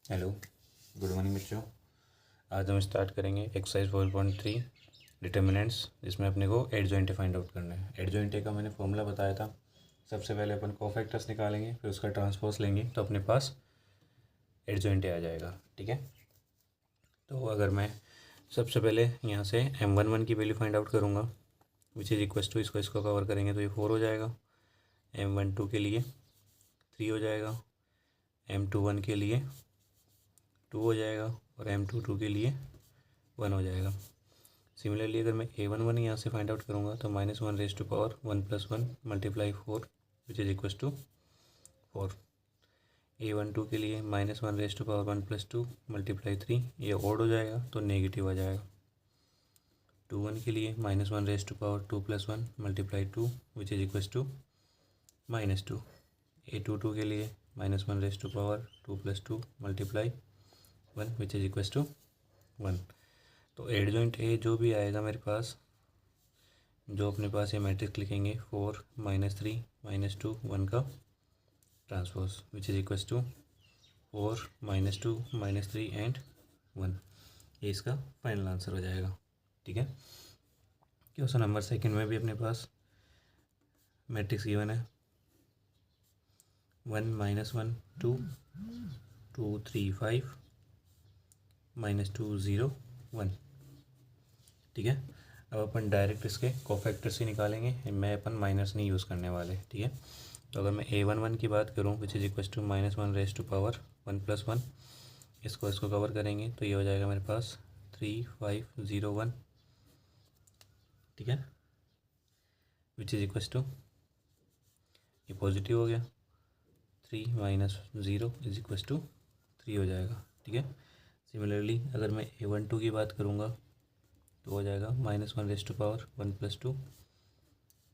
Hello, good morning बच्चों। आज हम स्टार्ट करेंगे एक्सरसाइज 4.3 डिटर्मिनेंट्स, जिसमें अपने को एड जॉइंटे फाइंड आउट करना है। एड जॉइंटे का मैंने फॉर्मूला बताया था। सबसे पहले अपन कोफैक्टर्स निकालेंगे, फिर उसका ट्रांसपोज लेंगे तो अपने पास एड जॉइंटे आ जाएगा। ठीक है, तो अगर मैं सबसे पहले यहाँ से M11 की वैल्यू फाइंड आउट करूँगा, विच इज़ इक्वल टू, इसको कवर करेंगे तो ये 4 हो जाएगा। M12 के लिए 3 हो जाएगा, M21 के लिए 2 हो जाएगा और M22 के लिए 1 हो जाएगा। सिमिलरली अगर मैं A11 यहाँ से फाइंड आउट करूँगा तो -1 + 1 × 4 विच इज़ इक्वल टू 4। A12 के लिए -1 + 2 × 3, ये ओड हो जाएगा तो नेगेटिव आ जाएगा। 21 के लिए -1 + 2 + 1 × 2 which is equal to -2। A22 के लिए -1 + 2 + 2 × 1 विच इज़ इक्वल टू 1। तो एड जॉइंट ए जो भी आएगा मेरे पास, जो अपने पास ये मैट्रिक्स लिखेंगे 4 -3 -2 1 का transpose which is equal to 4 -2 -3 and 1। ये इसका फाइनल आंसर हो जाएगा। ठीक है, क्वेश्चन नंबर सेकंड में भी अपने पास मैट्रिक्स गिवन है 1 -1 2 2 3 5 -2 0 1। ठीक है, अब अपन डायरेक्ट इसके कोफैक्टर्स ही निकालेंगे, मैं अपन माइनस नहीं यूज़ करने वाले। ठीक है, तो अगर मैं A11 की बात करूँ विच इज़ इक्वल टू -1 1 + 1, इसको कवर करेंगे तो ये हो जाएगा मेरे पास 3 5 0 1। ठीक है, विच इज़ इक्वल टू, ये पॉजिटिव हो गया, 3 - 0 इज इक्वल टू 3 हो जाएगा। ठीक है, सिमिलरली अगर मैं A12 की बात करूँगा तो हो जाएगा -1 + 2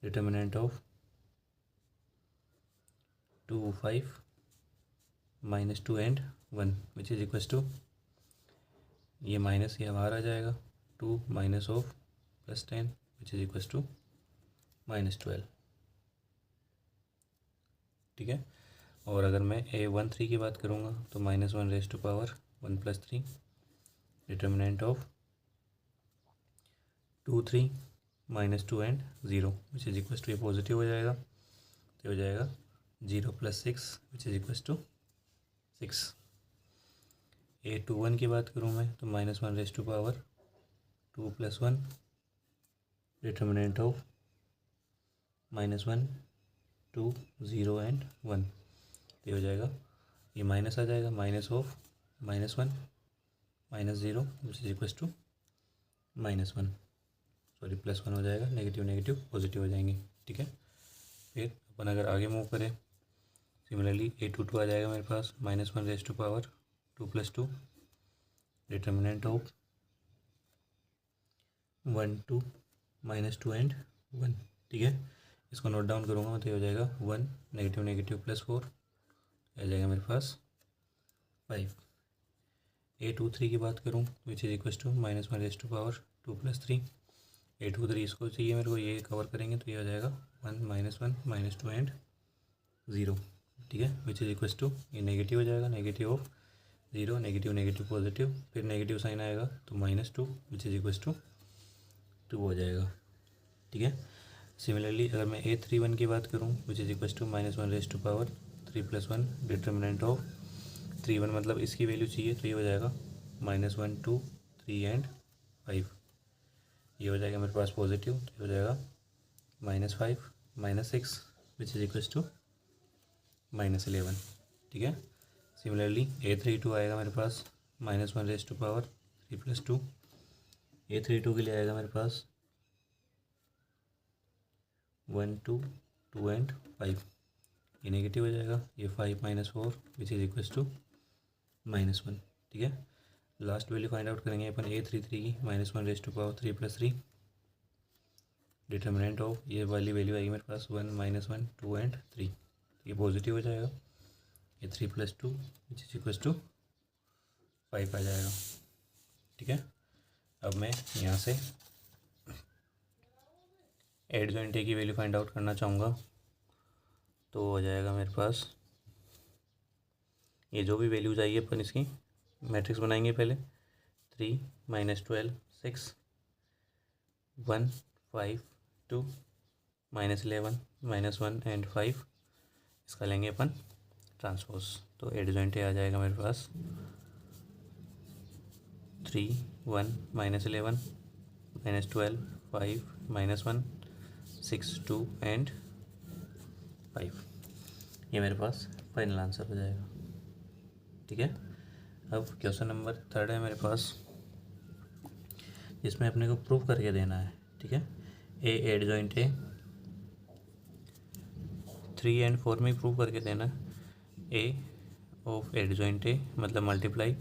determinant of 2 5 -2 and 1 which is equal to, ये माइनस ये बाहर आ जाएगा, 2 - of +10 which is equal to -12। ठीक है, और अगर मैं A13 की बात करूँगा तो -1 + 1 + 3 determinant of 2 3 -2 and 0 which is equal to, ये पॉजिटिव हो जाएगा तो हो जाएगा 0 + 6 विच इज़ इक्वल टू 6। A21 की बात करूँ मैं तो -1 / 2 + 1 डिटर्मिनेंट ऑफ -1 2 0 एंड 1, ये हो जाएगा, ये माइनस आ जाएगा, -1 -0 which is equal to -1, sorry +1 हो जाएगा, नेगेटिव नेगेटिव पॉजिटिव हो जाएंगे। ठीक है, फिर अपन अगर आगे मूव करें, सिमिलरली A22 आ जाएगा मेरे पास -1 / 2 + 2 डिटर्मिनेंट ऑफ 1 2 -2 एंड 1। ठीक है, इसको नोट डाउन करूँगा तो ये हो जाएगा 1 नेगेटिव नेगेटिव +4 आ जाएगा मेरे पास 5। A23 की बात करूँ which is equal to -1 / 2 + 3 A23 इसको चाहिए मेरे को, ये कवर करेंगे तो ये हो जाएगा 1 -1 -2 एंड 0। ठीक है, विच इज़ इक्वल टू, ये नेगेटिव हो जाएगा, negative of 0 negative negative positive, फिर नेगेटिव साइन आएगा तो -2 विच इज़ इक्वल टू 2 हो जाएगा। ठीक है, सिमिलरली अगर मैं A31 की बात करूँ which is equal to -1 / 3 + 1 determinant of 31, मतलब इसकी वैल्यू चाहिए तो ये हो जाएगा -1 2 3 एंड 5, ये हो जाएगा मेरे पास पॉजिटिव तो ये हो जाएगा -5 -6 विच इज़ इक्वल टू -11। ठीक है, सिमिलरली A32 आएगा मेरे पास -1 / 3 + 2, A32 के लिए आएगा मेरे पास 1 2 2 एंड 5, ये नेगेटिव हो जाएगा, ये 5 - 4 विच इज़ इक्वल टू -1। ठीक है, लास्ट वैल्यू फाइंड आउट करेंगे अपन A33 की -1 / 3 + 3 डिटर्मिनेंट ऑफ, ये वाली वैल्यू आएगी मेरे पास 1 -1 2 एंड 3, ये पॉजिटिव हो जाएगा, ये 3 + 2 विच इज इक्वल टू 5 आ जाएगा। ठीक है, अब मैं यहाँ से एड जॉइंट ए की वैल्यू फाइंड आउट करना चाहूँगा तो हो जाएगा मेरे पास, ये जो भी वैल्यूज आई है अपन इसकी मैट्रिक्स बनाएंगे पहले। 3 -12 6 1 5 2 -11 -1 एंड 5। इसका लेंगे अपन ट्रांसपोज, तो एडजॉइंट आ जाएगा मेरे पास 3 1 -11 -12 5 -1 6 2 एंड 5। ये मेरे पास फाइनल आंसर हो जाएगा। ठीक है, अब क्वेश्चन नंबर 3 है मेरे पास, जिसमें अपने को प्रूव करके देना है। ठीक है, ए एडजॉइंट ए 3 एंड 4 में प्रूव करके देना है। ए ऑफ एडजॉइंट ए मतलब multiply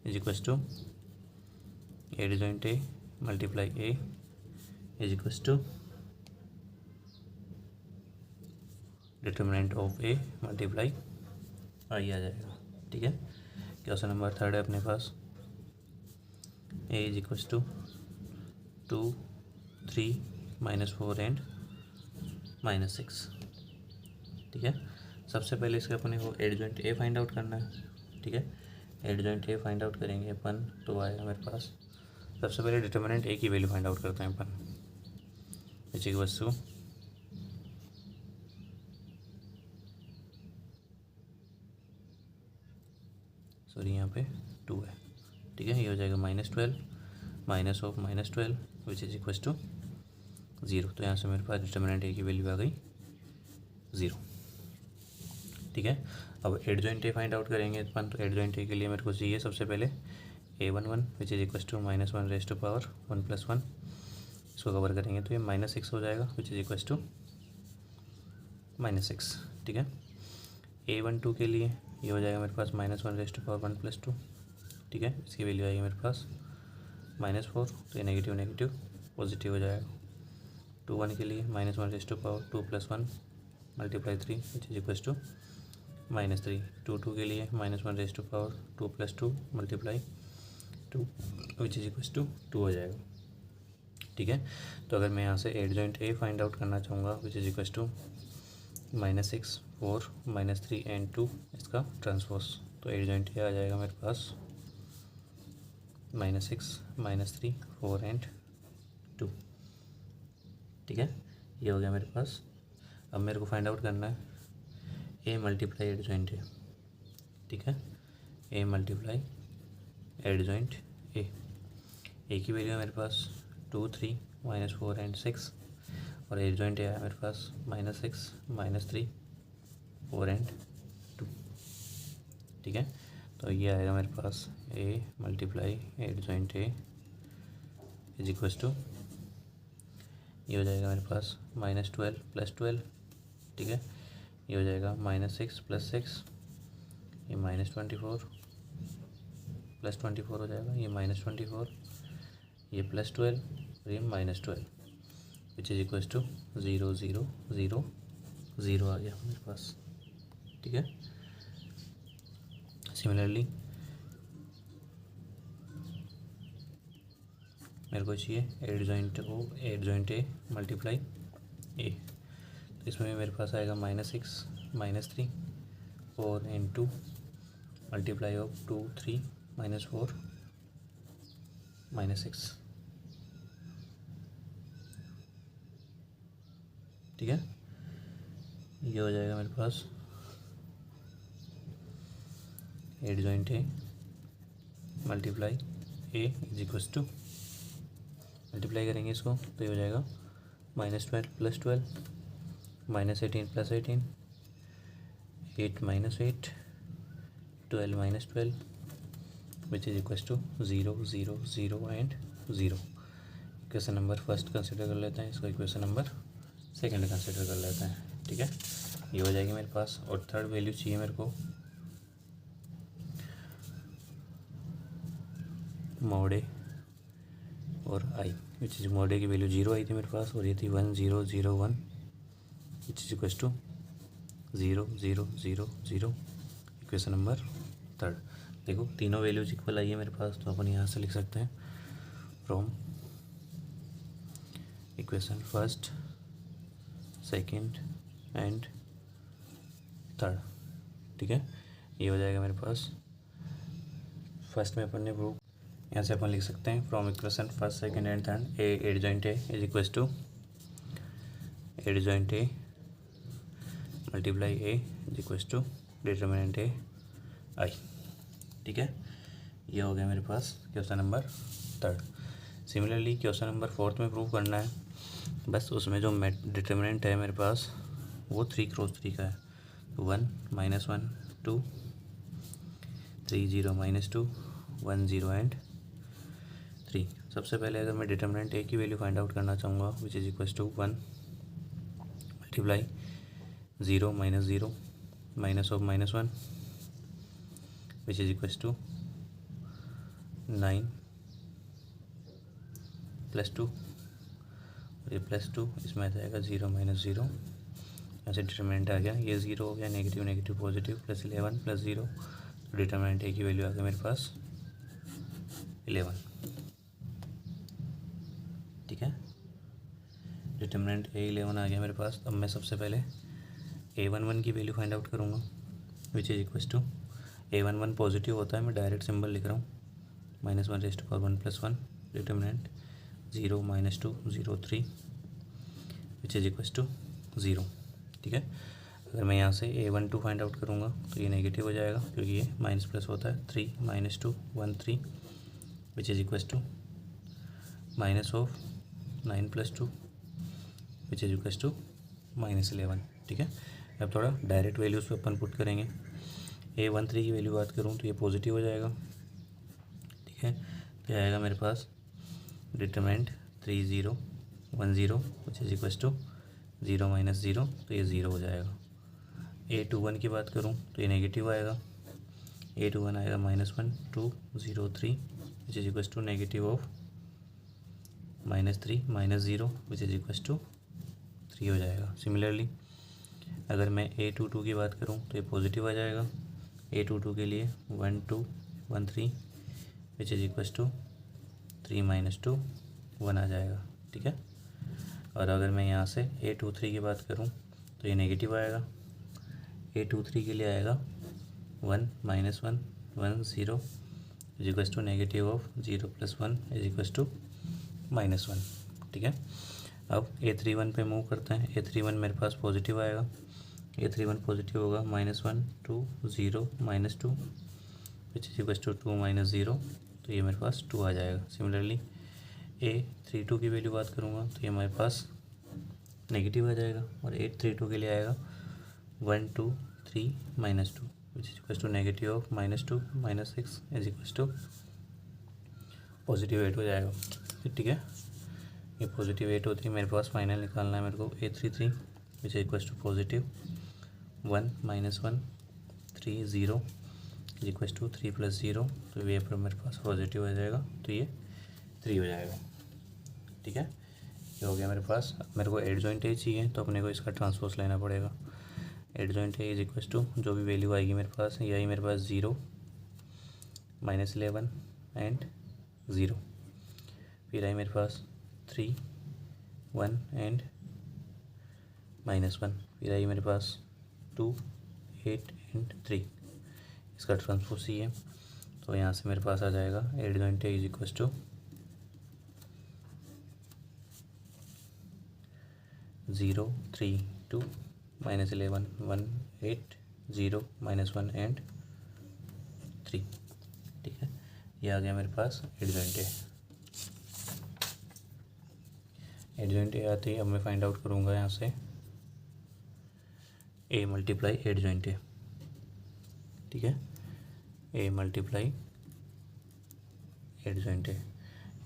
is equals to adjoint A multiply A is equals to determinant of A multiply I आ जाएगा। ठीक है, क्वेश्चन नंबर 3 है अपने पास। A is equals to 2 3 -4 and -6। ठीक है, सबसे पहले इसके अपने को एडजॉइंट ए फाइंड आउट करना है। ठीक है, एडजॉइंट ए फाइंड आउट करेंगे अपन, तो आएगा मेरे पास सबसे पहले डिटर्मिनेंट ए की वैल्यू फाइंड आउट करते हैं अपन, विच इक्वल्स टू सॉरी यहाँ पे 2 है। ठीक है, ये हो जाएगा -12 minus of -12 which is equals to 0। तो यहाँ से मेरे पास डिटर्मिनेंट ए की वैल्यू आ गई 0। ठीक है, अब एडजॉइंट ए फाइंड आउट करेंगे अपन, तो एडजॉइंट ए के लिए मेरे को चाहिए सबसे पहले a11 which is equals to -1 raise to power 1 + 1। इसको कवर करेंगे तो ये -6 हो जाएगा विच इज इक्वल्स टू -6। ठीक है, a12 के लिए ये हो जाएगा मेरे पास -1 रेज़ टू पावर 1 + 2। ठीक है, इसकी वैल्यू आएगी मेरे पास -4, तो ये नेगेटिव नेगेटिव पॉजिटिव हो जाएगा। 21 के लिए -1 raise to power 2 + 1 multiply 3 which is equals to -3। 22 के लिए -1 raise to power 2 + 2 multiply 2 which is equals to 2 हो जाएगा। ठीक है, तो अगर मैं यहाँ से एडजॉइंट ए फाइंड आउट करना चाहूँगा which is equals to -6 4 -3 and 2 इसका ट्रांसपोज, तो एडजॉइंट ए आ जाएगा मेरे पास -6 -3 4 एंड 2। ठीक है, ये हो गया मेरे पास। अब मेरे को फाइंड आउट करना है ए मल्टीप्लाई एडजॉइंट ए। ठीक है, ए मल्टीप्लाई एडजॉइंट ए की वैल्यू है मेरे पास 2 3 -4 एंड 6, और एडजॉइंट ए है मेरे पास -6 -3 4 एंड 2। ठीक है, तो ये आएगा मेरे पास A multiply adjoint A is equals to, ये हो जाएगा मेरे पास -12 + 12। ठीक है, ये हो जाएगा -6 + 6, ये -24 + 24 हो जाएगा, ये -24, ये +12 और ये -12 विच इज इक्वल्स टू 0 0 0 0 आ गया मेरे पास। ठीक है, सिमिलरली मेरे को चाहिए एडजॉइंट ए मल्टीप्लाई ए, तो इसमें मेरे पास आएगा -6 -3 4 एंड 2 मल्टीप्लाई ऑफ 2 3 -4 -6। ठीक है, ये हो जाएगा मेरे पास adjoint A multiply A is equals to, multiply करेंगे इसको तो ये हो जाएगा -12 + 12 -18 + 18 8 -8 12 -12 which is equals to 0 0 0 and 0। Equation number first consider कर लेते हैं, इसको इक्वेशन नंबर सेकंड कंसिडर कर लेते हैं। ठीक है, ये हो जाएगी मेरे पास, और थर्ड वैल्यू चाहिए मेरे को मोड ए और आई, विच इज मोड ए की वैल्यू 0 आई थी मेरे पास, और ये थी 1 0 0 1 which is equals to 0 0 0 0। Equation number third, देखो तीनों वैल्यूज इक्वल आई है मेरे पास, तो अपन यहाँ से लिख सकते हैं from equation first second and third. ठीक है, ये हो जाएगा मेरे पास। फर्स्ट में अपन ने प्रूव, यहाँ से अपन लिख सकते हैं from equation first second and third, A adjoint A is equals to adjoint A multiply A is equals to determinant A I. ठीक है, ये हो गया मेरे पास question number third. Similarly question number fourth में प्रूव करना है, बस उसमें जो डिटर्मिनेंट है मेरे पास वो 3×3 का है। 1 -1 2 3 0 -2 1 0 एंड 3। सबसे पहले अगर मैं डिटर्मिनेंट ए की वैल्यू फाइंड आउट करना चाहूँगा which is equals to 1 multiply 0 -0 minus of -1 which is equals to 9 +2 और ये +2, इसमें आ जाएगा 0 -0, यहाँ से डिटर्मिनेंट आ गया, ये 0 हो गया, नेगेटिव नेगेटिव पॉजिटिव +11 +0, तो डिटर्मिनेंट ए की वैल्यू आ गई मेरे पास 11। ठीक है, डिटर्मिनेंट A11 आ गया मेरे पास। अब मैं सबसे पहले A11 की वैल्यू फाइंड आउट करूँगा which is equals to A11 positive होता है, मैं डायरेक्ट सिंबल लिख रहा हूँ -1 + 1 determinant 0 -2 0 3 which is equals to 0। ठीक है, अगर मैं यहाँ से A12 फाइंड आउट करूँगा तो ये नेगेटिव हो जाएगा क्योंकि ये माइनस प्लस होता है। 3 -2 1 3 which is equals to minus of 9 + 2 which is equals to -11। ठीक है, अब थोड़ा डायरेक्ट वैल्यूज़ पे अपन पुट करेंगे। A13 की वैल्यू बात करूँ तो ये पॉजिटिव हो जाएगा। ठीक है, तो आएगा मेरे पास determinant 3 0 1 0 which is equals to 0 -0, तो ये 0 हो जाएगा। A21 की बात करूँ तो ये नेगेटिव आएगा। A21 आएगा -1 2 0 3 which is equals to negative of -3 -0 which is equals to 3 हो जाएगा। सिमिलरली अगर मैं A22 की बात करूँ तो ये पॉजिटिव आ जाएगा। A22 के लिए 1 2 1 3 विच इज इक्वल्स टू 3 -2 1 आ जाएगा। ठीक है, और अगर मैं यहाँ से A23 की बात करूँ तो ये नेगेटिव आएगा। A23 के लिए आएगा 1 -1 1 0 is equals to negative of 0 + 1 is equals to -1। ठीक है, अब A31 पे मूव करते हैं। A31 मेरे पास पॉजिटिव आएगा। A31 पॉजिटिव होगा -1 2 0 -2 विच इज इक्वल्स टू 2 -0, तो ये मेरे पास 2 आ जाएगा। सिमिलरली A32 की वैल्यू बात करूँगा तो ये मेरे पास नेगेटिव आ जाएगा, और A32 के लिए आएगा 1 2 3 -2 which is equals to negative of -2 -6 is equals to positive 8 हो जाएगा। ठीक है, ये पॉजिटिव 8 होती है मेरे पास। फाइनल निकालना है मेरे को A33 which is equals to positive 1 -1 3 0 is equals to 3 + 0, तो ये पर मेरे पास पॉजिटिव आ जाएगा, तो ये 3 हो जाएगा। ठीक है, ये हो गया मेरे पास। अब मेरे को एडजॉइंट ए चाहिए तो अपने को इसका ट्रांसपोज लेना पड़ेगा। Adjoint A is equals to जो भी वैल्यू आएगी मेरे पास, ये आई मेरे पास 0 -11 एंड 0, फिर आई मेरे पास 3 1 एंड -1, फिर आई मेरे पास 2 8 एंड 3। इसका ट्रांसपोज सी है, तो यहाँ से मेरे पास आ जाएगा adjoint A is equals to 0 3 2 -11 1 8 0 -1 and 3। ठीक है, ये आ गया मेरे पास एडजॉइंट ए। एडजॉइंट ए आती है, अब मैं फाइंड आउट करूँगा यहाँ से A मल्टीप्लाई एडजॉइंट ए। ठीक है, A multiply adjoint A.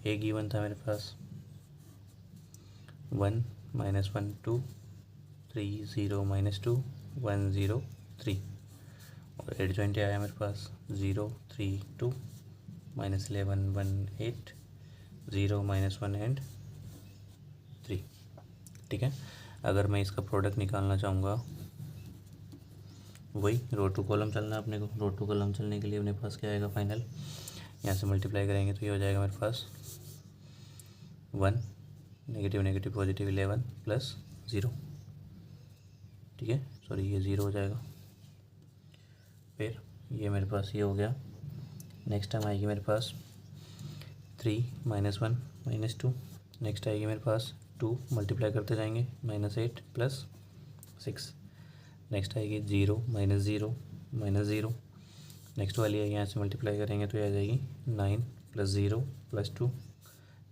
A given था मेरे पास 1 -1 2 3 0 -2 1 0 3, और एडजॉइंट ए आया मेरे पास 0 3 2 -11 1 8 0 -1 एंड 3। ठीक है, अगर मैं इसका प्रोडक्ट निकालना चाहूँगा, वही रो टू कॉलम चलना है अपने को। रो टू कॉलम चलने के लिए अपने पास क्या आएगा फाइनल, यहाँ से मल्टीप्लाई करेंगे तो ये हो जाएगा मेरे पास 1 नेगेटिव नेगेटिव पॉजिटिव 11 + 0। ठीक है, सॉरी ये 0 हो जाएगा। फिर ये मेरे पास ये हो गया। नेक्स्ट टाइम आएगी मेरे पास 3 -1 -2। नेक्स्ट आएगी मेरे पास 2 मल्टीप्लाई करते जाएंगे -8 +6। नेक्स्ट आएगी 0 -0 -0। नेक्स्ट वाली है यहाँ से मल्टीप्लाई करेंगे तो ये आ जाएगी 9 + 0 + 2।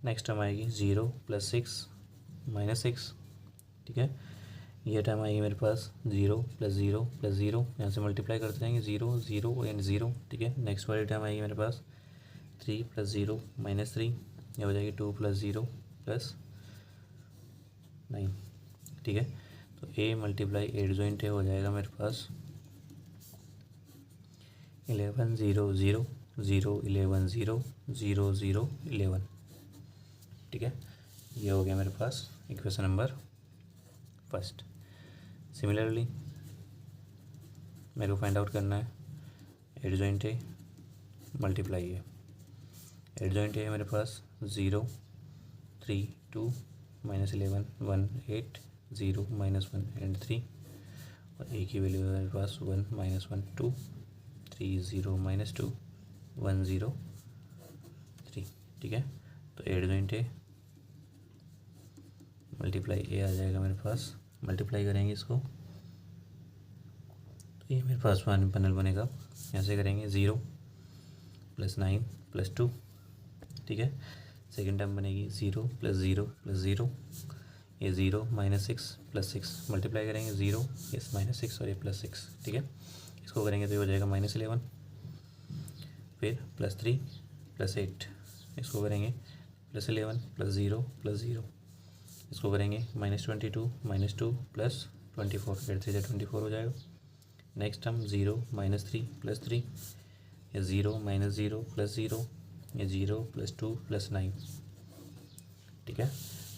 नेक्स्ट टर्म आएगी 0 + 6 -6। ठीक है, ये टर्म आएगी मेरे पास 0 + 0 + 0। यहाँ से मल्टीप्लाई करते जाएंगे 0 0 एंड 0। ठीक है, नेक्स्ट वाली टर्म आएगी मेरे पास 3 + 0 -3। ये हो जाएगी 2 + 0 + 9। ठीक है, तो a × 8 जॉइंट हो जाएगा मेरे पास 11 0 0 0 11 0 0 0 11। ठीक है, ये हो गया मेरे पास इक्वेशन नंबर फर्स्ट। सिमिलरली मेरे को फाइंड आउट करना है एड जॉइंट ए मल्टीप्लाई ए। एड जॉइंट ए है मेरे पास 0 3 2 -11 1 8 0 -1 एंड 3। और ए की वैल्यू है मेरे पास 1 -1 2 3 0 -2 1 0 3। ठीक है, तो एड जॉइंट ए मल्टीप्लाई ए आ जाएगा मेरे पास। मल्टीप्लाई करेंगे इसको तो ये मेरे पास वन पैनल बनेगा। ऐसे करेंगे 0 + 9 + 2। ठीक है, सेकेंड टर्म बनेगी 0 + 0 + 0। ये 0 -6 + 6 मल्टीप्लाई करेंगे 0 इस -6 और ये +6। ठीक है, इसको करेंगे तो ये हो जाएगा -11। फिर +3 + 8 इसको करेंगे +11 + 0 + 0। इसको करेंगे -22 -2 + 24। 8 3 24 हो जाएगा। Next term 0 -3 + 3। ये 0 -0 + 0। ये 0 + 2 + 9। ठीक है,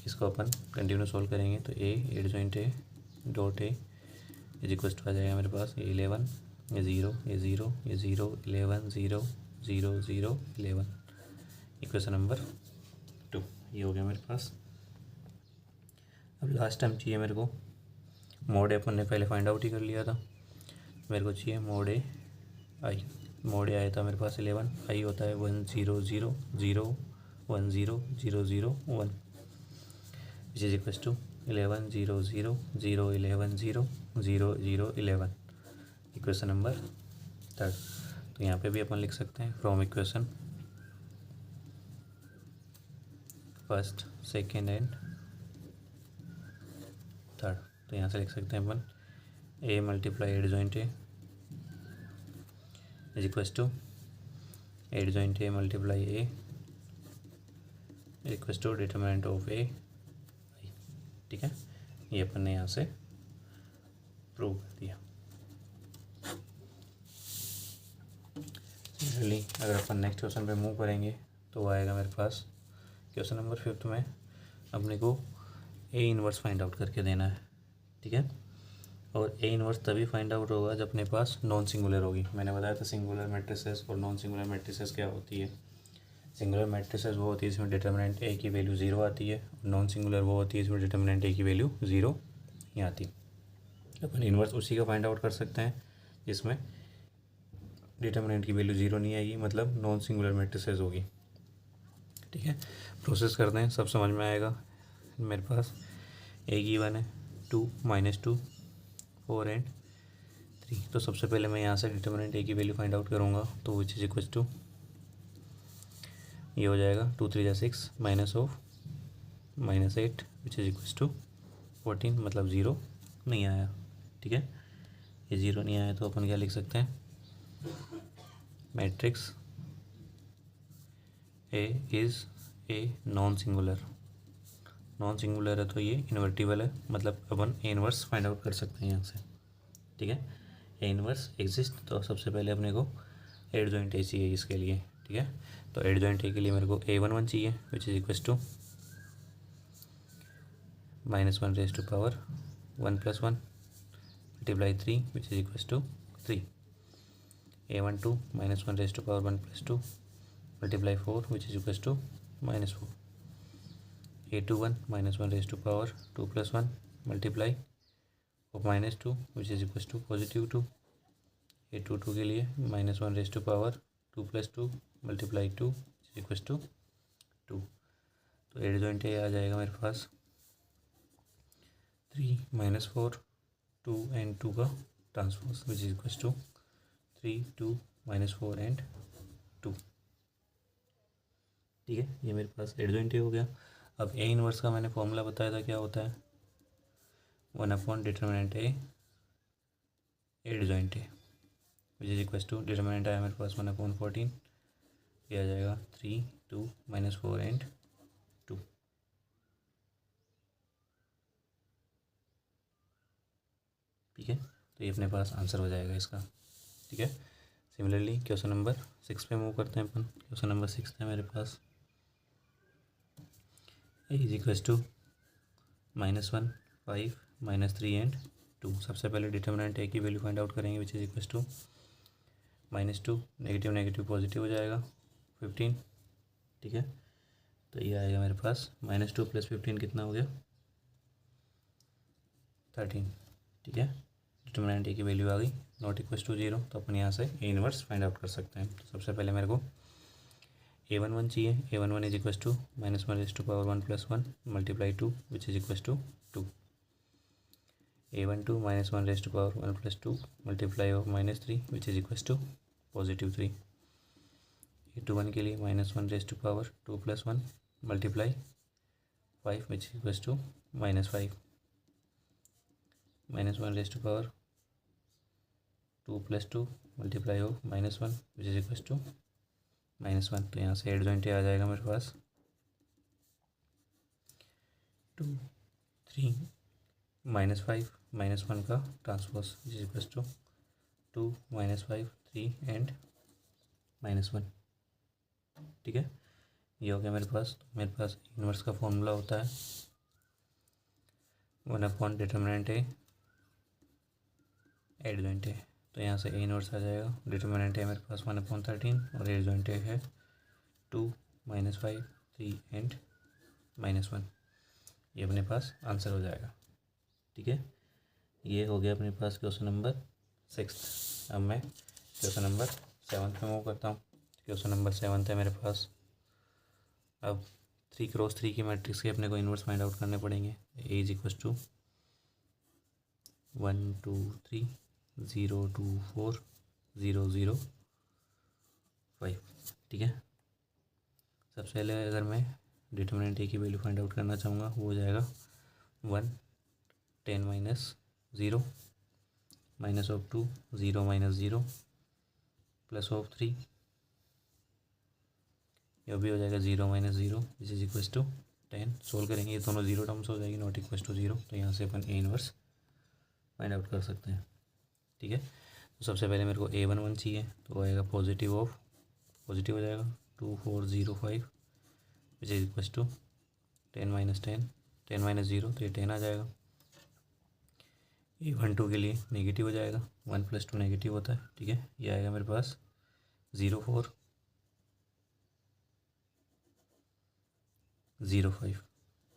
इसको अपन कंटिन्यू सोल्व करेंगे तो A adjoint A dot A is equal to आ जाएगा मेरे पास ये 11 ये 0 ये 0 ये 0 11 0 0 0 11। इक्वेशन नंबर 2 ये हो गया मेरे पास। अब लास्ट टाइम चाहिए मेरे को मोड ए। अपन ने पहले फाइंड आउट ही कर लिया था। मेरे को चाहिए मोड ए आई। मोड ए आया था मेरे पास 11। आई होता है 1 0 0 0 1 0 0 0 1 which is equal to 11 0 0 0 11 0 0 0 11। Equation number 3। तो यहाँ पे भी अपन लिख सकते हैं from equation first second and third. तो यहाँ से लिख सकते हैं अपन A × adjoint A is equal to adjoint A × A equal to determinant of A. ठीक है, ये अपन ने यहाँ से प्रूव कर दिया। सिमिलरली अगर अपन नेक्स्ट क्वेश्चन पे मूव करेंगे तो आएगा मेरे पास क्वेश्चन नंबर 5 में अपने को ए इनवर्स फाइंड आउट करके देना है। ठीक है, और ए इनवर्स तभी फाइंड आउट होगा जब अपने पास नॉन सिंगुलर होगी। मैंने बताया था सिंगुलर मैट्रिसेस और नॉन सिंगुलर मैट्रिसेस क्या होती है। सिंगुलर मैट्रिसेस वो होती है इसमें डिटर्मिनेंट ए की वैल्यू 0 आती है। नॉन सिंगुलर वो होती है इसमें डिटर्मिनेंट ए की वैल्यू 0 नहीं आती। अपन इनवर्स उसी का फाइंड आउट कर सकते हैं जिसमें डिटर्मिनेंट की वैल्यू 0 नहीं आएगी, मतलब नॉन सिंगुलर मैट्रिसेस होगी। ठीक है, प्रोसेस करते हैं, सब समझ में आएगा। मेरे पास ए गिवन है 2 -2 4 एंड 3। तो सबसे पहले मैं यहाँ से डिटर्मिनेंट ए की वैल्यू फाइंड आउट करूँगा तो विच इज इक्वल टू ये हो जाएगा 2 3 6 minus of -8 which is equal to 14, मतलब 0 नहीं आया। ठीक है, ये 0 नहीं आया तो अपन क्या लिख सकते हैं matrix A is a non singular. Non singular है तो ये इन्वर्टिबल है, मतलब अपन ए इनवर्स फाइंड आउट कर सकते हैं यहाँ से। ठीक है, ए इनवर्स एग्जिस्ट तो सबसे पहले अपने को एड जॉइंट ए चाहिए इसके लिए। ठीक है, तो एड जॉइंट ए के लिए मेरे को A11 चाहिए which is equal to -1 1 + 1 × 3 which is equal to 3। A12 -1 1 + 2 × 4 which is equal to -4। A21 -1 2 + 1 multiply of -2 which is equal to +2। A22 के लिए -1 रेज़ टू पावर 2 + 2 × 2 = 2। तो एड जॉइंट ये आ जाएगा मेरे पास 3 - 4 2 and 2 का ट्रांसपोज = 3 2 - 4 and 2। ठीक है, ये मेरे पास एड जॉइंट हो गया। अब ए इनवर्स का मैंने फॉर्मूला बताया था, क्या होता है 1/डिटर्मिनेंट ए एड जॉइंट ए = डिटर्मिनेंट आया मेरे पास 1/14, ये आ जाएगा 3 2 - 4 and 2। ठीक है, तो ये अपने पास आंसर हो जाएगा इसका। ठीक है, सिमिलरली क्वेश्चन नंबर 6 पे मूव करते हैं अपन। क्वेश्चन नंबर 6 है मेरे पास a = -1 5 -3 and 2। सबसे पहले डिटर्मिनेंट ए की वैल्यू फाइंड आउट करेंगे विच इज = -2, नेगेटिव नेगेटिव पॉजिटिव हो जाएगा 15। ठीक है, तो ये आएगा मेरे पास -2 + 15 कितना हो गया 13। ठीक है, डिटर्मिनेंट ए की वैल्यू आ गई नॉट = 0, तो अपन यहाँ से ए इनवर्स फाइंड आउट कर सकते हैं। तो सबसे पहले मेरे को A11 चाहिए। A11 = -1 raise to power 1 + 1 × 2 which is = 2। A12 -1 raise to power 1 + 2 × -3 which is +3। A21 के लिए -1 raise to power 2 + 1 × 5 which is -5। -1 raise to power 2 + 2 × -1 which is -1। तो यहाँ से एड जॉइंट आ जाएगा मेरे पास 2 3 -5 -1 का ट्रांसपोज विच इज = 2 -5 3 and -1। ठीक है, ये हो गया मेरे पास। मेरे पास इनवर्स का फॉर्मूला होता है 1/डिटर्मिनेंट ए एड जॉइंट ए। तो यहाँ से ए इनवर्स आ जाएगा। डिटर्मिनेंट ए मेरे पास 1/13 और एड जॉइंट ए है 2 -5 3 and -1। ये अपने पास आंसर हो जाएगा। ठीक है, ये हो गया अपने पास क्वेश्चन नंबर 6। अब मैं क्वेश्चन नंबर 7 पे मूव करता हूँ। क्वेश्चन नंबर 7 है मेरे पास। अब 3×3 की मैट्रिक्स के अपने को इनवर्स फाइंड आउट करने पड़ेंगे। A = 1 2 3 0 2 4 0 0 5। ठीक है, सबसे पहले अगर मैं डिटर्मिनेंट ए की वैल्यू फाइंड आउट करना चाहूँगा, वो हो जाएगा 1 10 - 0 -2 0 - 0 +3। यह भी हो जाएगा 0 - 0 विच इज = 10। सोल्व करेंगे ये दोनों 0 टर्म्स हो जाएगी नॉट = 0। तो यहाँ से अपन ए इनवर्स फाइंड आउट कर सकते हैं। ठीक है, तो सबसे पहले मेरे को A11 चाहिए, तो आएगा पॉजिटिव हो जाएगा 2 4 0 5 विच इज = 10 - 10 10 - 0 तो ये 10 आ जाएगा। A12 के लिए नेगेटिव हो जाएगा, 1 + 2 नेगेटिव होता है। ठीक है, ये आएगा मेरे पास 0 4 0 5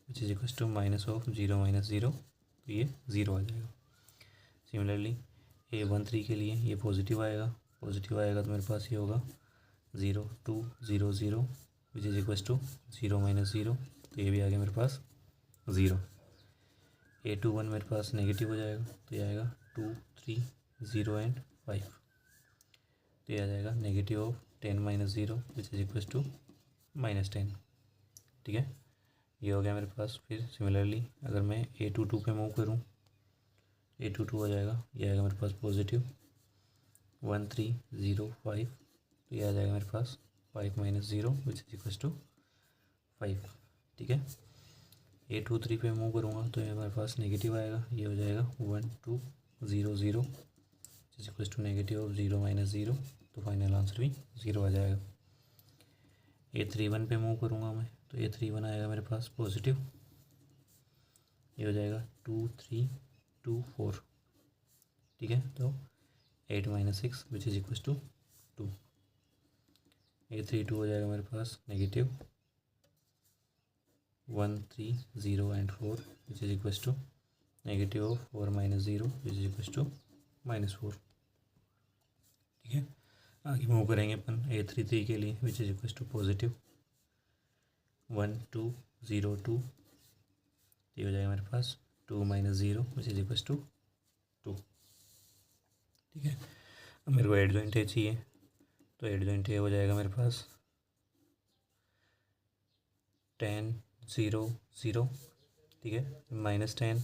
विच इज = -0 - 0, तो ये 0 आ जाएगा। सिमिलरली A13 के लिए ये पॉजिटिव आएगा तो मेरे पास ये होगा 0 2 0 0 विच इज = 0 - 0, तो ये भी आ गया मेरे पास 0। A21 मेरे पास नेगेटिव हो जाएगा, तो ये आएगा 2 3 0 and 5, तो ये आ जाएगा -10 - 0 विच इज = -10। ठीक है, ये हो गया मेरे पास। फिर सिमिलरली अगर मैं A22 पे मूव करूँ, A22 हो जाएगा, ये आएगा मेरे पास पॉजिटिव 1 3 0 5, तो ये आ जाएगा मेरे पास 5 - 0 विच इज = 5। ठीक है, A23 पे मूव करूँगा तो ये हमारे पास नेगेटिव आएगा, ये हो जाएगा 1 2 0 0 विच इज = -0 - 0, तो फाइनल आंसर भी 0 आ जाएगा। A31 पे मूव करूँगा मैं, तो A31 आएगा मेरे पास पॉजिटिव, ये हो जाएगा 2 3 2 4। ठीक है, तो 8 - 6 विच इज = 2। A32 हो जाएगा मेरे पास negative 1 3 0 and 4 which is = -4 - 0 which is = -4। ठीक है। आगे मूव करेंगे अपन A33 के लिए, which is equal to positive 1 2 0 2। ये हो जाएगा मेरे पास 2 - 0 विच इज इक्वल टू 2। ठीक है। अब मेरे को एड जॉइंट ए चाहिए, तो एड जॉइंट ए हो जाएगा मेरे पास 10 0 0। ठीक है। -10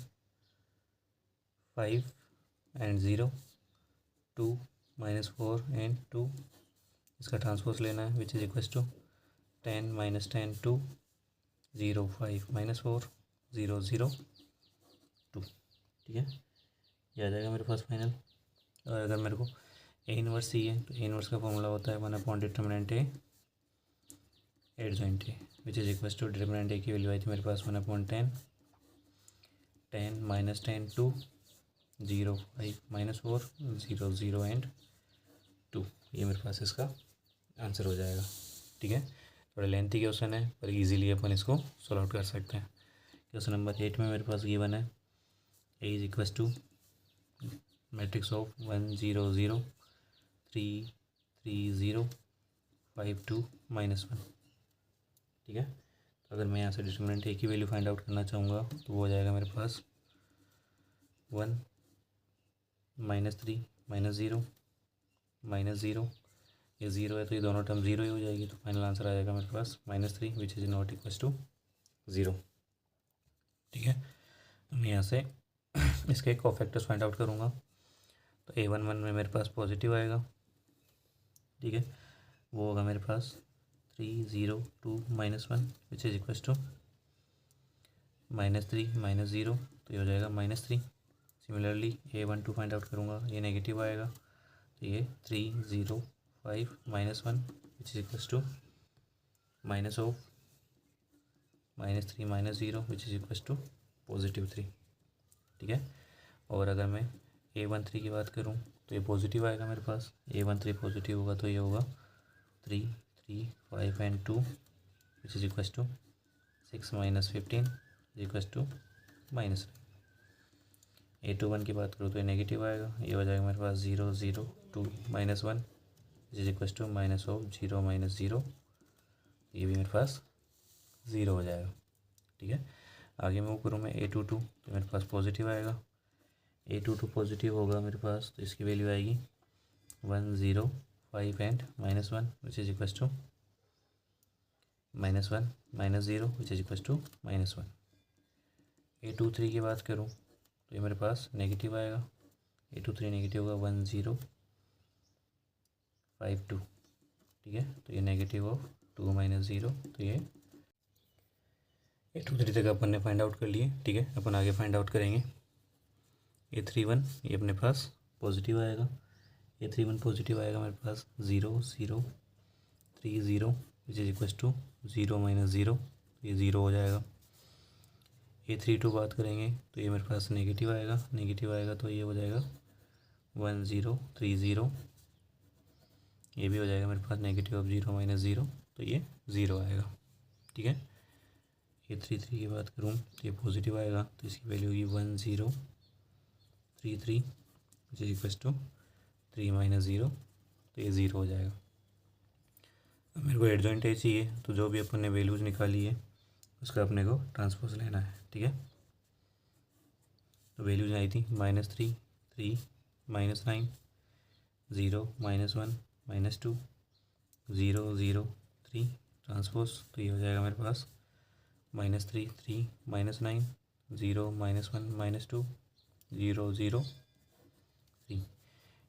5 एंड 0 2 -4 एंड 2। इसका ट्रांसपोज लेना है, विच इज इक्वल टू 10 -10 2 0 5 -4 0 0 2। ठीक है। ये आ जाएगा मेरे पास फाइनल। और अगर मेरे को ए इनवर्स चाहिए, तो ए इनवर्स का फॉर्मूला होता है 1 determinant A adjoint A, which is equal to determinant A की वैल्यू आई थी मेरे पास 1/10 10 -10 2 0 5 -4 0 0 एंड 2। ये मेरे पास इसका आंसर हो जाएगा। ठीक है। थोड़ा लेंथी क्वेश्चन है, पर इजीली अपन इसको सॉल्व आउट कर सकते हैं। क्वेश्चन नंबर 8 में मेरे पास गिवन है A is equal to matrix of 1 0 0 3 3 0 5 2 -1। ठीक है। तो अगर मैं यहाँ से डिटर्मिनेंट ए की वैल्यू फाइंड आउट करना चाहूँगा, तो वो हो जाएगा मेरे पास 1 -3 -0 -0। ये 0 है तो ये दोनों टर्म 0 ही हो जाएगी, तो फाइनल आंसर आ जाएगा मेरे पास -3 which is not equal to 0। ठीक है। मैं यहाँ से इसके एक कोफैक्टर्स फाइंड आउट करूँगा, तो A11 में मेरे पास पॉजिटिव आएगा। ठीक है। वो होगा मेरे पास 3 0 2 -1 विच इज इक्वल टू -3 -0, तो ये हो जाएगा -3। सिमिलरली A12 फाइंड आउट करूँगा, ये नेगेटिव आएगा, तो ये 3 0 5 -1 which is equal to minus of -3 -0 which is equal to +3। ठीक है। और अगर मैं A13 की बात करूँ, तो ये पॉजिटिव आएगा मेरे पास। A13 पॉजिटिव होगा तो ये होगा 3 3 5 and 2 which is equal to 6 - 15 is equal to -9। A21 की बात करूँ तो ये नेगेटिव आएगा, ये हो जाएगा मेरे पास 0 0 2 -1 विच इज इक्वल टू -0 -0। ये भी मेरे पास 0 हो जाएगा। ठीक है। आगे मूव करूँ मैं A22, तो मेरे पास पॉजिटिव आएगा। A22 पॉजिटिव होगा मेरे पास, तो इसकी वैल्यू आएगी 1 0 5 and -1 which is equal to -1 -0 which is equal to -1। A23 की बात करूँ, तो ये मेरे पास नेगेटिव आएगा। A23 नेगेटिव होगा 1 0 5 2। ठीक है। तो ये नेगेटिव ऑफ 2 -0, तो ये A23 तक अपन ने फाइंड आउट कर लिए। ठीक है। अपन आगे फाइंड आउट करेंगे A31, ये अपने पास पॉजिटिव आएगा। A31 पॉजिटिव आएगा मेरे पास 0 0 3 0 विच इज इक्वल टू 0 -0, ये 0 हो जाएगा। A32 बात करेंगे, तो ये मेरे पास नेगेटिव आएगा, तो ये हो जाएगा 1 0 3 0। ये भी हो जाएगा मेरे पास नेगेटिव ऑफ 0 -0, तो ये 0 आएगा। ठीक है। A33 की बात करूँ, तो ये पॉजिटिव आएगा, तो इसकी वैल्यू होगी 1 0 3 3 विच इज इक्वल टू 3 -0, तो ये 0 हो जाएगा। अब मेरे को एडजॉइंट ए चाहिए, तो जो भी अपन ने वैल्यूज निकाली है उसका अपने को ट्रांसपोज लेना है। ठीक है। तो वैल्यूज आई थी -3 3 -9 0 -1 -2 0 0 3 ट्रांसपोज, तो ये हो जाएगा मेरे पास -3 3 -9 0 -1 -2 0 0 3।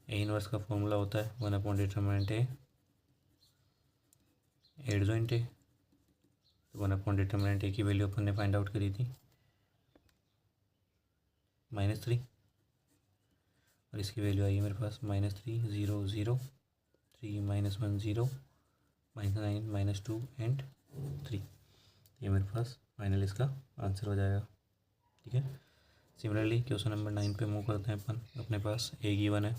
ए इनवर्स का फॉर्मूला होता है 1 डिटर्मिनेंट ए एड जॉइंट ए। तो 1 डिटर्मिनेंट ए की वैल्यू अपन ने फाइंड आउट करी थी -3, और इसकी वैल्यू आई है मेरे पास -3 0 0 3 -1 0 -9 -2 एंड 3। ये मेरे पास फाइनल इसका आंसर हो जाएगा। ठीक है। सिमिलरली क्वेश्चन नंबर 9 पे मूव करते हैं अपन। अपने पास ए गिवन है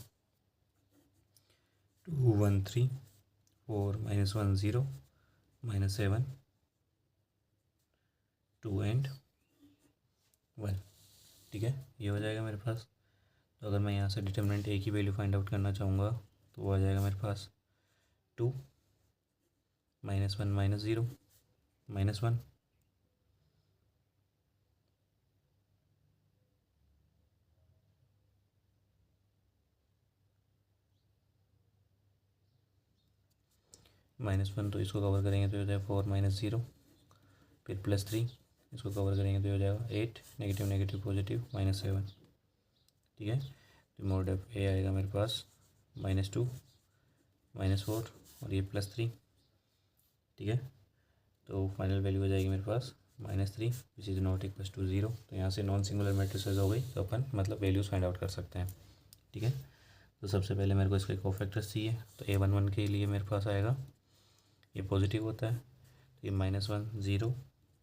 2 1 3 4 -1 0 -7 2 एंड 1। ठीक है। ये हो जाएगा मेरे पास। तो अगर मैं यहाँ से डिटर्मिनेंट ए की वैल्यू फाइंड आउट करना चाहूँगा, तो वो आ जाएगा मेरे पास 2 -1 -0 -1 -1, तो इसको कवर करेंगे तो हो जाएगा 4 -0, फिर +3, इसको कवर करेंगे तो हो जाएगा 8, नेगेटिव नेगेटिव पॉजिटिव -7। ठीक है, तो मोड ऑफ ए आएगा मेरे पास -2 -4 और ये +3। ठीक है, तो फाइनल वैल्यू हो जाएगी मेरे पास -3 which is not equal to 0। तो यहाँ से नॉन सिंगुलर मैट्रिसेस हो गई, तो अपन मतलब वैल्यूज़ फाइंड आउट कर सकते हैं। ठीक है, तो सबसे पहले मेरे को इसके कोफैक्टर्स चाहिए, तो A11 के लिए मेरे पास आएगा, ये पॉजिटिव होता है, तो ये -1 0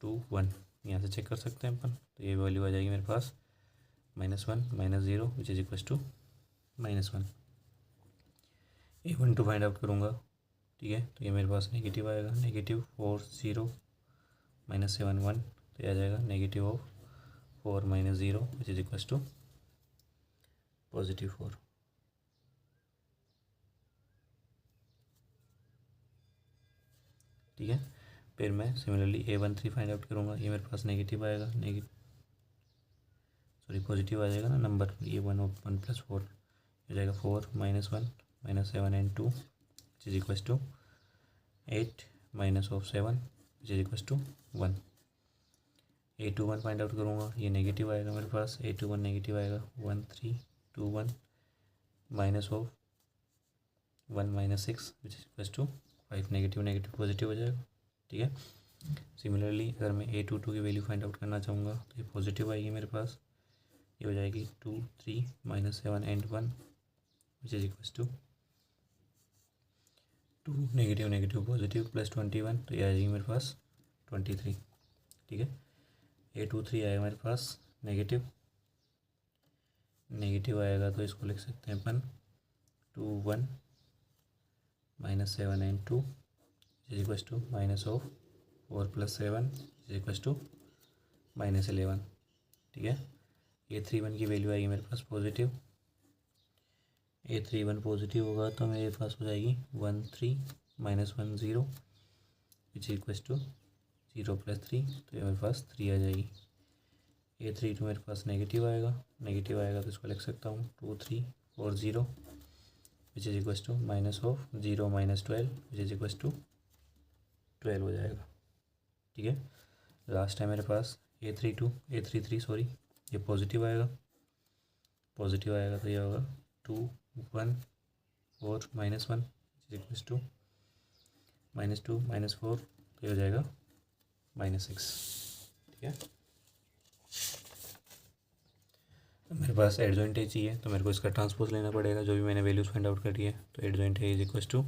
2 1 यहाँ से चेक कर सकते हैं अपन। तो ये वैल्यू आ जाएगी मेरे पास -1 -0 which is equal to -1। A12 find out करूँगा। ठीक है, तो ये मेरे पास नेगेटिव आएगा, -4 0 -7 1, तो ये आ जाएगा -4 -0 विच इज़ इक्वल टू +4। ठीक है, फिर मैं सिमिलरली A13 फाइंड आउट करूँगा। ये मेरे पास नेगेटिव आएगा, पॉजिटिव आ जाएगा ना नंबर, ये 1 +4 हो जाएगा 4 -1 -7 and 2 which is equal to 8 -7 which is equal to 1। A21 find out करूँगा, ये नेगेटिव आएगा मेरे पास, A21 नेगेटिव आएगा 1 3 2 1 -1 -6 which is equal to 5, negative negative positive हो जाएगा। ठीक है, सिमिलरली अगर मैं A22 की वैल्यू फाइंड आउट करना चाहूँगा तो ये पॉजिटिव आएगी मेरे पास, ये हो जाएगी 2 3 -7 and 1 which is equal to 2 negative negative positive +21, तो ये आ जाएगी मेरे पास 23। ठीक है, A23 आएगा मेरे पास नेगेटिव आएगा, तो इसको लिख सकते हैं अपन 2 1 -7 and 2 is equal to -4 + 7 is equal to -11। ठीक है, A31 की वैल्यू आएगी मेरे पास पॉजिटिव, A31 पॉजिटिव होगा तो मेरे पास हो जाएगी 1 3 -1 0 विच इक्वल टू 0 + 3, तो ये मेरे पास 3 आ जाएगी। A32 मेरे पास नेगेटिव आएगा, तो इसको लिख सकता हूँ 2 3 4 0 which is equal to -0 -12 which is equal to 12 हो जाएगा। ठीक है, लास्ट है मेरे पास A33 सॉरी, ये पॉजिटिव आएगा, तो ये होगा 2 1 4 -1 इज इक्वल टू -2 -4, तो ये हो जाएगा -6। ठीक है, मेरे पास एडजॉइंट ए चाहिए, तो मेरे को इसका ट्रांसपोज लेना पड़ेगा, जो भी मैंने वैल्यूज फाइंड आउट करी है। तो adjoint A is equal to,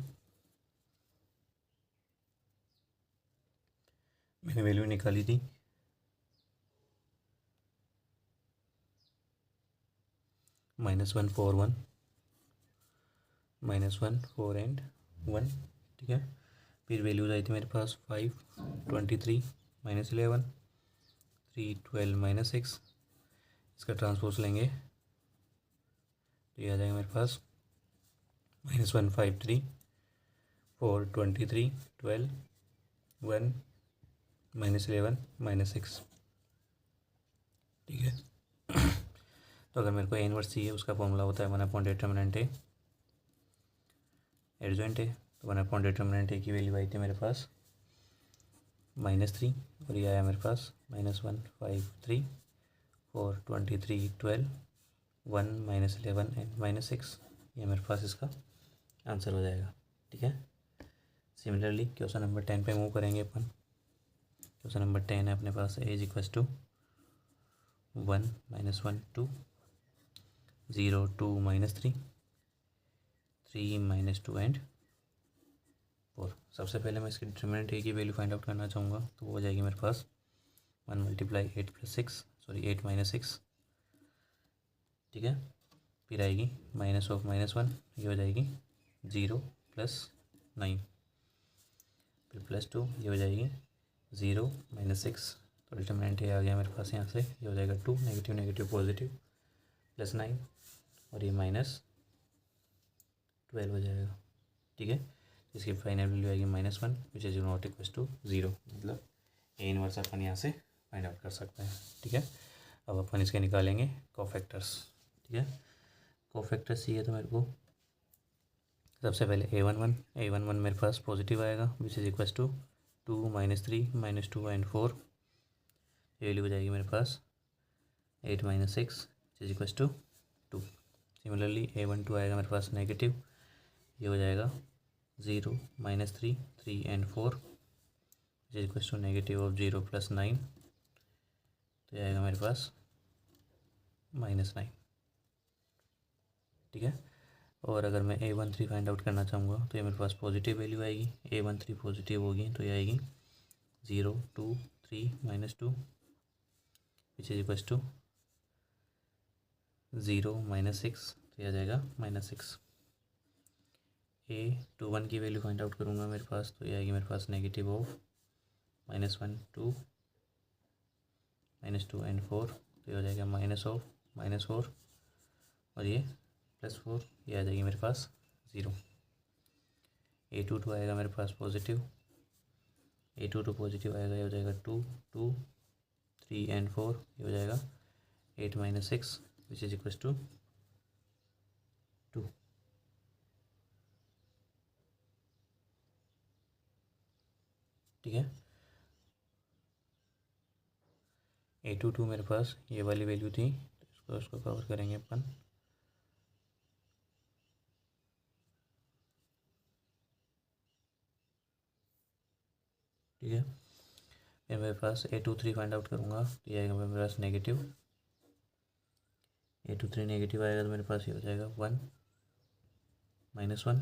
मैंने वैल्यू निकाली थी -1 4 1 -1 4 एंड 1। ठीक है, फिर वैल्यूज आई थी मेरे पास 5 23 -11 3 12 -6, इसका ट्रांसपोज लेंगे तो ये आ जाएगा मेरे पास -1 5 3 4 23 12 1 -11 -6। ठीक है, तो अगर मेरे को ए इनवर्स चाहिए, उसका फॉर्मूला होता है 1/डिटर्मिनेंट ए एडजॉइंट ए। तो 1/डिटर्मिनेंट ए की वैल्यू आई थी मेरे पास -3 और ये आया मेरे पास -1 5 3 4 23 12 1 -11 एंड -6, ये मेरे पास इसका आंसर हो जाएगा। ठीक है, सिमिलरली क्वेश्चन नंबर 10 पे मूव करेंगे अपन। क्वेश्चन नंबर 10 है अपने पास, A is equal to 1 -1 2 0 2 -3 3 -2 and 4। सबसे पहले मैं इसकी डिटर्मिनेंट ए की वैल्यू फाइंड आउट करना चाहूँगा, तो वो हो जाएगी मेरे पास 1 × 8 + 6 सॉरी 8 - 6। ठीक है, फिर आएगी -1, ये हो जाएगी 0 + 9, फिर +2, ये हो जाएगी 0 - 6। तो डिटर्मिनेंट ए आ गया मेरे पास यहाँ से, ये हो जाएगा 2 नेगेटिव नेगेटिव पॉजिटिव +9 और ये -12 12 हो जाएगा। ठीक है, इसकी फाइनल वैल्यू आएगी -1 which is not equal to 0, मतलब ए इनवर्स अपन यहाँ से फाइंड आउट कर सकते हैं। ठीक है, अब अपन इसके निकालेंगे कोफैक्टर्स। ठीक है, कोफैक्टर्स चाहिए तो मेरे को सबसे पहले a11 मेरे पास पॉजिटिव आएगा which is equal to 2 -3 -2 and 4, ये वैल्यू हो जाएगी मेरे पास 8 - 6 which is equal to 2। Similarly a12 आएगा मेरे पास नेगेटिव, ये हो जाएगा 0 -3 3 and 4 which is equal to negative of 0 + 9, तो ये आएगा मेरे पास -9। ठीक है, और अगर मैं a13 फाइंड आउट करना चाहूँगा तो ये मेरे पास पॉजिटिव वैल्यू आएगी, a13 पॉजिटिव होगी तो ये आएगी 0 2 3 -2 विच इज इक्वल टू 0 -6, तो यह आ जाएगा -6। a21 की वैल्यू फाइंड आउट करूँगा मेरे पास, तो ये आएगी मेरे पास नेगेटिव ऑफ -1 2 -2 एंड 4, तो ये हो जाएगा -4 और ये +4, ये आ जाएगी मेरे पास 0। a22 आएगा मेरे पास पॉजिटिव, a22 पॉजिटिव आएगा, ये हो जाएगा 2 2 3 एंड 4, ये हो जाएगा 8 - 6 विच इज इक्वल टू 2। ठीक है, a22 मेरे पास ये वाली वैल्यू थी, तो इसको कवर करेंगे अपन। ठीक है, फिर मेरे पास a23 फाइंड आउट करूँगा तो ये आएगा मेरे पास नेगेटिव, a23 नेगेटिव आएगा तो मेरे पास ये हो जाएगा 1 -1।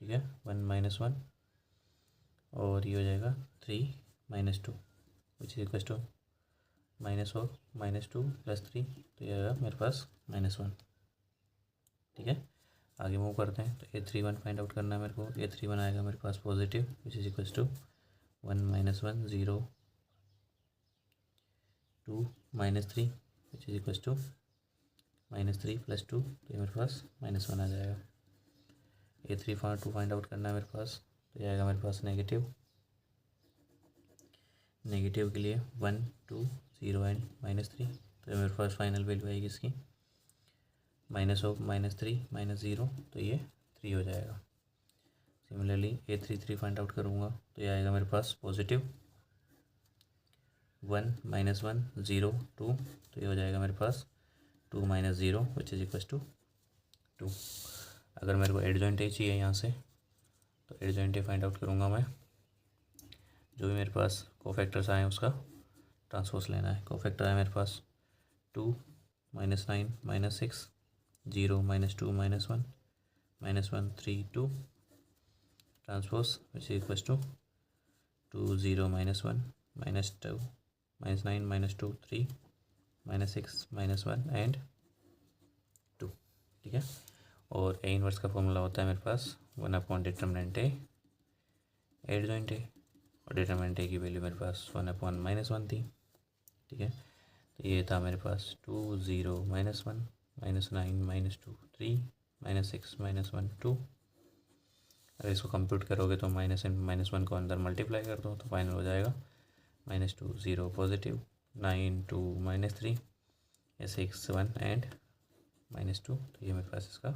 ठीक है, 1 - 1 और ये हो जाएगा 3 -2 विच इज इक्वल टू -4 -2 + 3, तो ये आएगा मेरे पास -1। ठीक है, आगे मूव करते हैं, तो a31 फाइंड आउट करना है मेरे को, a31 आएगा मेरे पास positive which is equal to 1 - 1 0 2 -3 which is equal to -3 + 2, तो ये मेरे पास -1 आ जाएगा। a32 फाइंड आउट करना है मेरे पास, तो ये आएगा मेरे पास नेगेटिव के लिए 1 2 0 एंड -3, तो ये मेरे पास फाइनल वैल्यू आएगी इसकी -3 -0, तो ये 3 हो जाएगा। सिमिलरली a33 फाइंड आउट करूँगा तो ये आएगा मेरे पास पॉजिटिव 1 - 1 0 2, तो ये हो जाएगा मेरे पास 2 - 0 विच इज इक्वल टू 2। अगर मेरे को एडजॉइंट ए चाहिए यहाँ से, तो एडजॉइंट ए फाइंड आउट करूँगा मैं, जो भी मेरे पास कोफैक्टर्स आए उसका ट्रांसपोज लेना है। कोफैक्टर है मेरे पास 2 -9 -6 0 -2 -1 -1 3 2 transpose which is equal to 2 0 -1 -2 -9 -2 3 -6 -1 and 2। ठीक है, और ए इनवर्स का फॉर्मूला होता है मेरे पास 1 डिटर्मिनेंट ए एडजॉइंट ए, और डिटर्मिनेंट ए की वैल्यू मेरे पास 1 -1 थी। ठीक है, तो ये था मेरे पास 2 0 -1 -9 -2 3 -6 -1 2। अगर इसको कंप्यूट करोगे तो -1 को अंदर मल्टीप्लाई कर दो तो फाइनल हो जाएगा -2 0 पॉजिटिव 9 2 -3 6 1 एंड -2, तो ये मेरे पास इसका